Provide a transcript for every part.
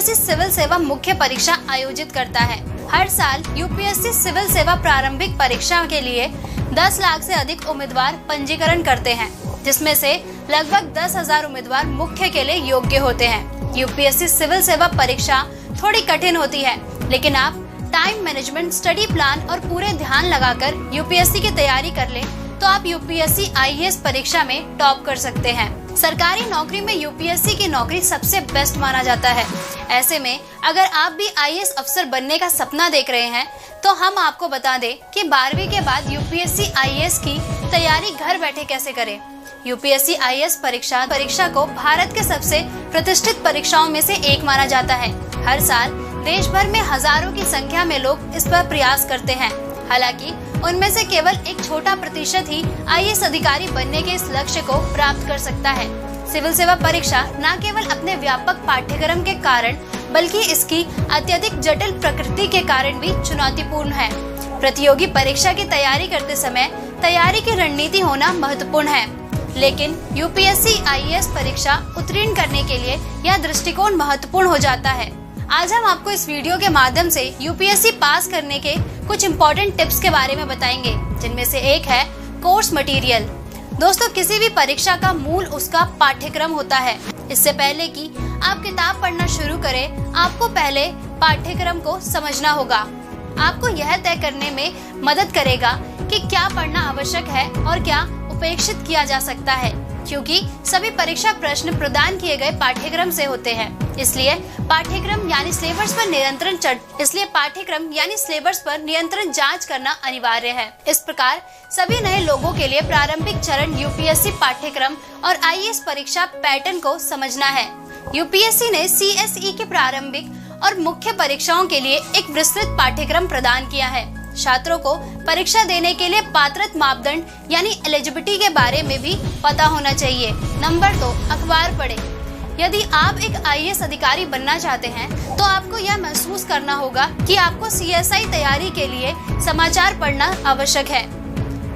UPSC civil सेवा मुख्य परीक्षा आयोजित करता है। हर साल यूपीएससी सिविल सेवा प्रारंभिक परीक्षा के लिए 10 लाख से अधिक उम्मीदवार पंजीकरण करते हैं, जिसमें से लगभग 10,000 उम्मीदवार मुख्य के लिए योग्य होते हैं। यूपीएससी सिविल सेवा परीक्षा थोड़ी कठिन होती है, लेकिन आप टाइम मैनेजमेंट, स्टडी प्लान और पूरे ध्यान लगाकर यूपीएससी की तैयारी कर ले तो आप यूपीएससी आईएएस परीक्षा में टॉप कर सकते हैं। सरकारी नौकरी में यूपीएससी की नौकरी सबसे बेस्ट माना जाता है। ऐसे में अगर आप भी आईएएस अफसर बनने का सपना देख रहे हैं तो हम आपको बता दें कि 12वीं के बाद यूपीएससी आईएएस की तैयारी घर बैठे कैसे करें। यूपीएससी आईएएस परीक्षा को भारत के सबसे प्रतिष्ठित परीक्षाओं में से एक माना जाता है। हर साल देश भर में हजारों की संख्या में लोग इस पर प्रयास करते हैं। हालांकि उनमें से केवल एक छोटा प्रतिशत ही आईएएस अधिकारी बनने के इस लक्ष्य को प्राप्त कर सकता है। सिविल सेवा परीक्षा न केवल अपने व्यापक पाठ्यक्रम के कारण बल्कि इसकी अत्यधिक जटिल प्रकृति के कारण भी चुनौतीपूर्ण है। प्रतियोगी परीक्षा की तैयारी करते समय तैयारी की रणनीति होना महत्वपूर्ण है, लेकिन यूपीएससी आईएएस परीक्षा उत्तीर्ण करने के लिए यह दृष्टिकोण महत्वपूर्ण हो जाता है। आज हम आपको इस वीडियो के माध्यम से यूपीएससी पास करने के कुछ इम्पोर्टेंट टिप्स के बारे में बताएंगे, जिनमें से एक है कोर्स मटेरियल। दोस्तों, किसी भी परीक्षा का मूल उसका पाठ्यक्रम होता है। इससे पहले कि आप किताब पढ़ना शुरू करें, आपको पहले पाठ्यक्रम को समझना होगा। आपको यह तय करने में मदद करेगा कि क्या पढ़ना आवश्यक है और क्या उपेक्षित किया जा सकता है, क्योंकि सभी परीक्षा प्रश्न प्रदान किए गए पाठ्यक्रम से होते हैं। इसलिए पाठ्यक्रम यानी सिलेबस पर निरंतर जांच करना अनिवार्य है। इस प्रकार सभी नए लोगों के लिए प्रारंभिक चरण यूपीएससी पाठ्यक्रम और आईएएस परीक्षा पैटर्न को समझना है। यूपीएससी ने सीएसई के प्रारंभिक और मुख्य परीक्षाओं के लिए एक विस्तृत पाठ्यक्रम प्रदान किया है। छात्रों को परीक्षा देने के लिए पात्रता मापदंड यानी एलिजिबिलिटी के बारे में भी पता होना चाहिए। नंबर 2, अखबार पढ़ें। यदि आप एक आईएएस अधिकारी बनना चाहते हैं तो आपको यह महसूस करना होगा कि आपको सीएसआई तैयारी के लिए समाचार पढ़ना आवश्यक है।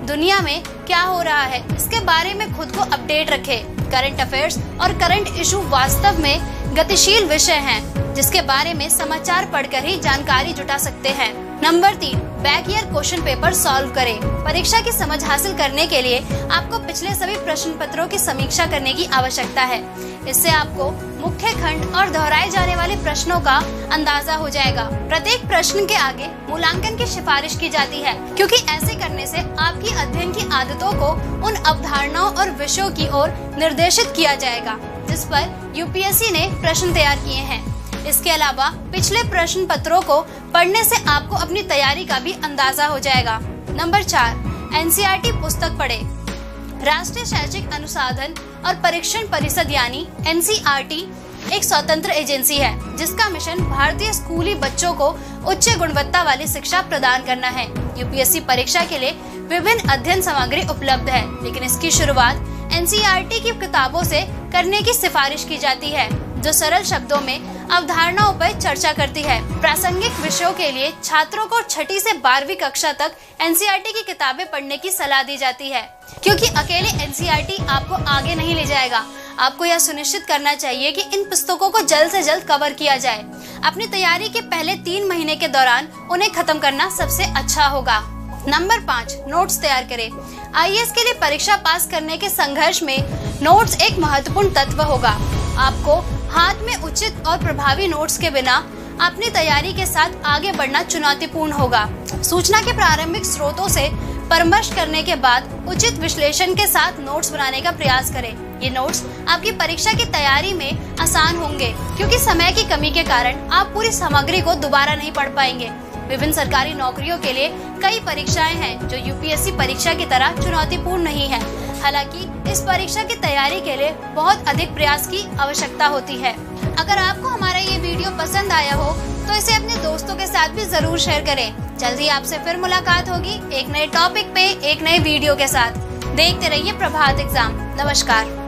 दुनिया में क्या हो रहा है इसके बारे में खुद को अपडेट रखें। करंट अफेयर्स और करंट इशू वास्तव में गतिशील विषय हैं, जिसके बारे में समाचार पढ़कर ही जानकारी जुटा सकते हैं। Number 3, back year question paper solve करें। परीक्षा की समझ हासिल करने के लिए आपको पिछले सभी प्रश्न पत्रों की समीक्षा करने की आवश्यकता है। इससे आपको मुख्य खंड और दोहराए जाने वाले प्रश्नों का अंदाजा हो जाएगा। प्रत्येक प्रश्न के आगे मूल्यांकन की सिफारिश की जाती है, क्योंकि ऐसे करने से आपकी अध्ययन की आदतों को उन अवधारणाओं और विषयों की ओर निर्देशित किया जाएगा जिस पर यूपीएससी ने प्रश्न तैयार किए हैं। इसके अलावा पिछले प्रश्न पत्रों को पढ़ने से आपको अपनी तैयारी का भी अंदाजा हो जाएगा। नंबर 4, एनसीईआरटी पुस्तक पढ़ें। राष्ट्रीय शैक्षिक अनुसंधान और परीक्षण परिषद यानी एनसीईआरटी एक स्वतंत्र एजेंसी है, जिसका मिशन भारतीय स्कूली बच्चों को उच्च गुणवत्ता वाली शिक्षा प्रदान करना है। यूपीएससी परीक्षा के लिए विभिन्न अध्ययन सामग्री उपलब्ध है, लेकिन इसकी शुरुआत एनसीईआरटी की किताबों से करने की सिफारिश की जाती है, जो सरल शब्दों में अवधारणाओं पर चर्चा करती है। प्रासंगिक विषयों के लिए छात्रों को 6ठी से 12वीं कक्षा तक एनसीईआरटी की किताबें पढ़ने की सलाह दी जाती है, क्योंकि अकेले एनसीईआरटी आपको आगे नहीं ले जाएगा। आपको यह सुनिश्चित करना चाहिए कि इन पुस्तकों को जल्द से जल्द कवर किया जाए। अपनी तैयारी के पहले 3 महीने के दौरान उन्हें खत्म करना सबसे अच्छा होगा। नंबर 5, नोट्स तैयार करें। आईएएस के लिए परीक्षा पास करने के संघर्ष में नोट्स एक महत्वपूर्ण तत्व होगा। आपको हाथ में उचित और प्रभावी नोट्स के बिना अपनी तैयारी के साथ आगे बढ़ना चुनौतीपूर्ण होगा। सूचना के प्रारंभिक स्रोतों से परामर्श करने के बाद उचित विश्लेषण के साथ नोट्स बनाने का प्रयास करें। ये नोट्स आपकी परीक्षा की तैयारी में आसान होंगे, क्योंकि समय की कमी के कारण आप पूरी सामग्री को दोबारा नहीं पढ़ पाएंगे। विभिन्न सरकारी नौकरियों के लिए कई परीक्षाएं हैं जो यूपीएससी परीक्षा की तरह चुनौतीपूर्ण नहीं है। हालांकि इस परीक्षा की तैयारी के लिए बहुत अधिक प्रयास की आवश्यकता होती है। अगर आपको हमारा ये वीडियो पसंद आया हो तो इसे अपने दोस्तों के साथ भी जरूर शेयर करें। जल्दी आपसे फिर मुलाकात होगी एक नए टॉपिक पे, एक नए वीडियो के साथ। देखते रहिए प्रभात एग्जाम। नमस्कार।